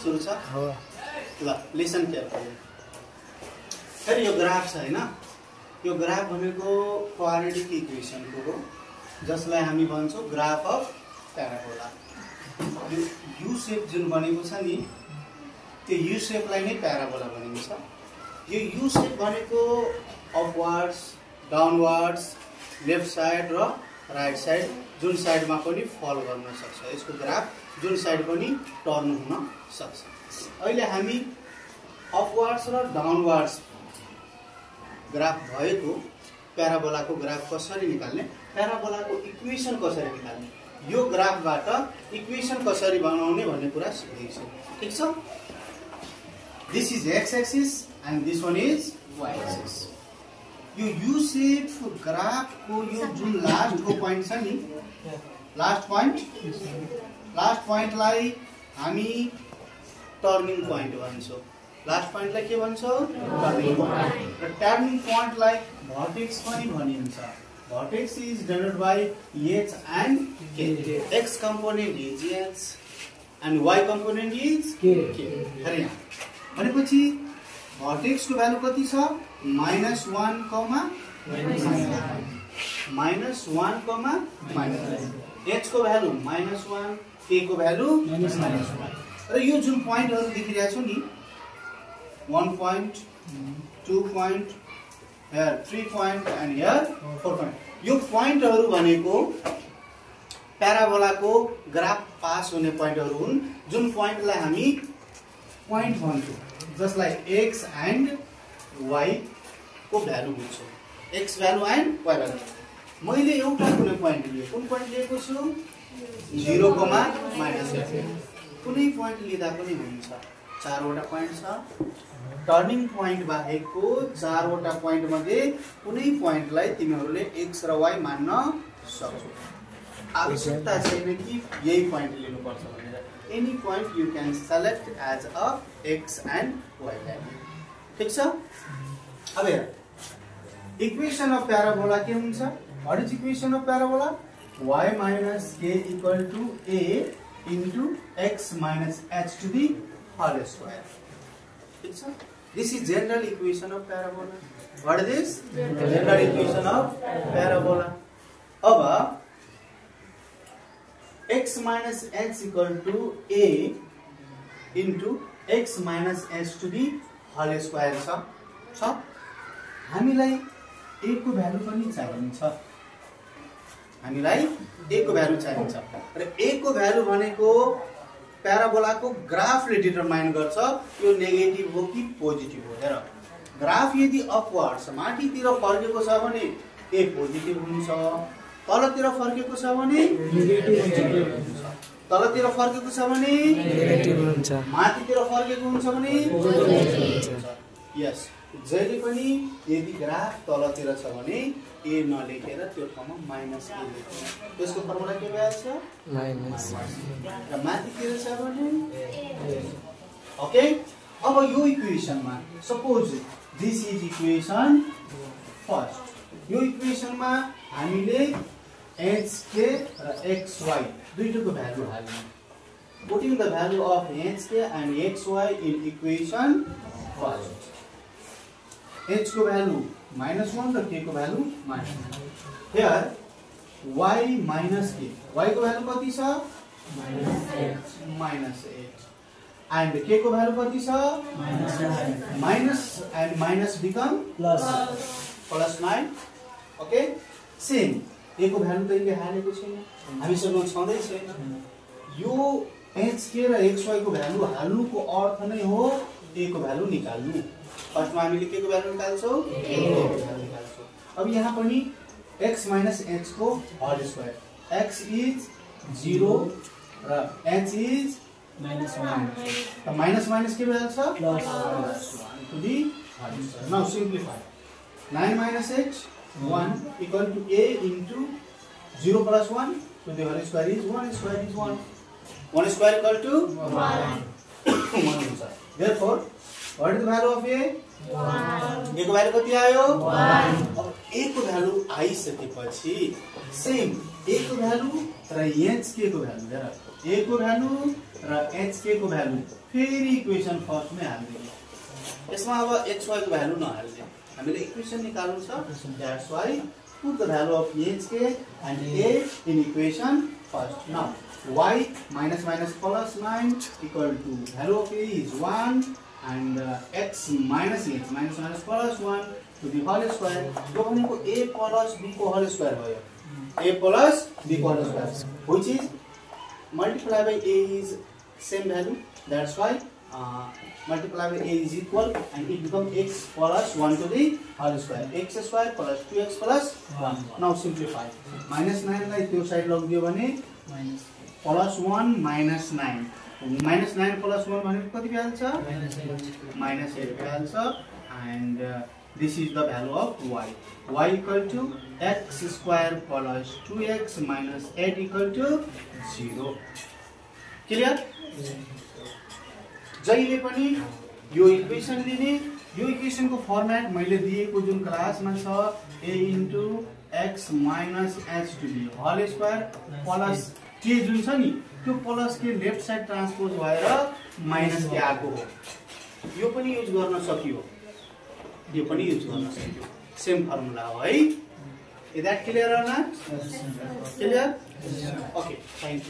सुरु छ हो ल लिसन केयरफुली फेरि यो ग्राफ छ हैन यो ग्राफ भनेको क्वाड्रेटिक इक्वेसनको हो जसलाई हामी भन्छौं ग्राफ अफ प्याराबोला यो यु शेप जुन बनेको छ नि त्यो यु शेपलाई नै प्याराबोला भनिन्छ यो यु शेप भनेको अपवर्ड्स डाउनवर्ड्स लेफ्ट साइड र राइट साइड जुन साइडमा पनि फल गर्न सक्छ यसको ग्राफ जुन साइड पनि टर्न हुन सक्छ अहिले हामी अपवर्ड्स र डाउनवर्ड्स ग्राफ भएको प्याराबोलाको ग्राफ कसरी निकाल्ने प्याराबोलाको इक्वेसन कसरी निकाल्ने यो ग्राफबाट इक्वेसन कसरी बनाउने भन्ने कुरा सिक्दैछौँ ठीक छ this is x axis and this one is y axis यो यु शेप ग्राफको यो जुन लास्टको प्वाइन्ट छ नि लास्ट प्वाइन्टलाई हामी टर्निङ प्वाइन्ट भन्छौँ लास्ट प्वाइन्टलाई के भन्छौँ टर्निङ प्वाइन्ट र टर्निङ प्वाइन्टलाई भर्टेक्स पनि भनिन्छ vertex is denoted by h and k x component is h and y component is k हैन भनेपछि vertex को भ्यालु कति छ -1, -1, h को भ्यालु -1 k को भ्यालु -1 र यो जुन प्वाइन्टहरु देखिरहेको छु नि 1 point 2 point here 3 point and here 4 point यो प्वाइन्टहरु भनेको प्याराबोलाको ग्राफ पास हुने प्वाइन्टहरु हुन् जुन प्वाइन्टलाई हामी प्वाइन्ट भन्छौं जसलाई x and y को भ्यालु बुझ्छौं x value and y value मैले एउटा कुनै प्वाइन्ट लिए कुन प्वाइन्ट लिएको छु 0, -1 कुनै प्वाइन्ट लिदा पनि हुन्छ 4 वटा प्वाइन्ट छ टर्निङ प्वाइन्ट बाहेकको 4 वटा प्वाइन्ट मध्ये कुनै प्वाइन्टलाई तिमीहरूले x र y मान्न सक्छौ आवश्यकता छैन कि यही प्वाइन्ट लिनुपर्छ भनेर any point you can select as a x and y value ठीक छ अब हेर इक्वेसन अफ प्याराबोला के हुन्छ what is equation of parabola y - k = a into x - h to the whole square ठीक छ This is general equation of parabola. What is this? General equation of parabola. अब x minus h equal to a into x minus h to the whole square छ हामीलाई a को value पनि चाहिन्छ हामीलाई a को भ्यालु चाहिन्छ र a को भ्यालु भनेको प्याराबोलाको ग्राफले डिटरमाइन गर्छ यो नेगेटिभ हो कि पोजिटिभ हो हेर ग्राफ यदि अपवर्ड्स माथितिर फर्केको छ भने ए पोजिटिभ हुन्छ तलतिर फर्केको छ भने नेगेटिभ हुन्छ तलतिर फर्केको छ भने नेगेटिभ हुन्छ माथितिर फर्केको हुन्छ भने पोजिटिभ हुन्छ यस जहिले पनि यदि ग्राफ तलतिर छ भने ए नलेखेर त्यो ठाउँमा -a लेख्नु त्यसको फर्मुला के भइहाल्छ माइनस र माथितिर छ भने ओके अब यो इक्वेसनमा suppose this is equation first यो इक्वेसनमा हामीले hk र xy दुईटैको भ्यालु हाल्नु putting the value of hk and xy in equation first h को भ्यालु -1 र k को value -1 here y minus k y को भ्यालु कति छ -8 and k को भ्यालु कति छ minus and minus become +9 okay same a को भ्यालु त यहाँ हालेको छैन हामीसँग छँदै छैन यो hk र xy को भ्यालु हाल्नुको अर्थ नै हो a को भ्यालु निकाल्नु फर्स्टमा हामीले के को भ्यालु निकाल्छौं a को भ्यालु निकाल्छौं अब यहाँ पनि x minus h को होल स्क्वायर x is 0 र h is -1 त माइनस माइनस के भइहाल्छ +1 to the whole square now simplify 9 minus h 1 equal to a into 0 plus 1 to the whole square is 1 square is 1 1 square equal to 1 therefore what is the value of a 1 को value कति आयो 1 अब a को value आइसकेपछि same a को value र h k को value हेर a a को भ्यालु र hk को भ्यालु फेरि इक्वेसन फर्स्टमै हाल्दिनु। यसमा अब xy को भ्यालु नहाल्ने, हामीले इक्वेसन निकाल्नु छ। That's why put the value of hk and a in equation first. Now y minus minus plus 9 equal to value of a is 1 and x minus h minus minus plus 1 to the whole square. यो भनेको a plus b को whole square भयो। a plus b को whole square, which is multiply by a is same value. That's why multiply by a is equal and it becomes x plus 1 to the whole square. X square plus 2x plus 1. Now simplify. Minus 9 लाई त्यो side लगिदियो भने plus 1 minus 9. Minus 9 plus 1 भनेको कति भइहाल्छ? Minus 8 भइहाल्छ and this is the value of y. Y equal to x square plus 2x minus 8 equal to 0. Clear? जहिले पनि यो इक्वेसन लिने, यो इक्वेसन को फर्मेट मैले दिएको जुन क्लासमा छ a into x minus h to the whole square plus k जुन छ नि त्यो प्लस के लेफ्ट साइड ट्रान्सपोज भएर माइनस के आको हो। यो पनि युज गर्न सकियो, यो पनि युज गर्न सकियो, सेम फर्मुला हो है। Is that clear or not? Clear? Okay, thank you.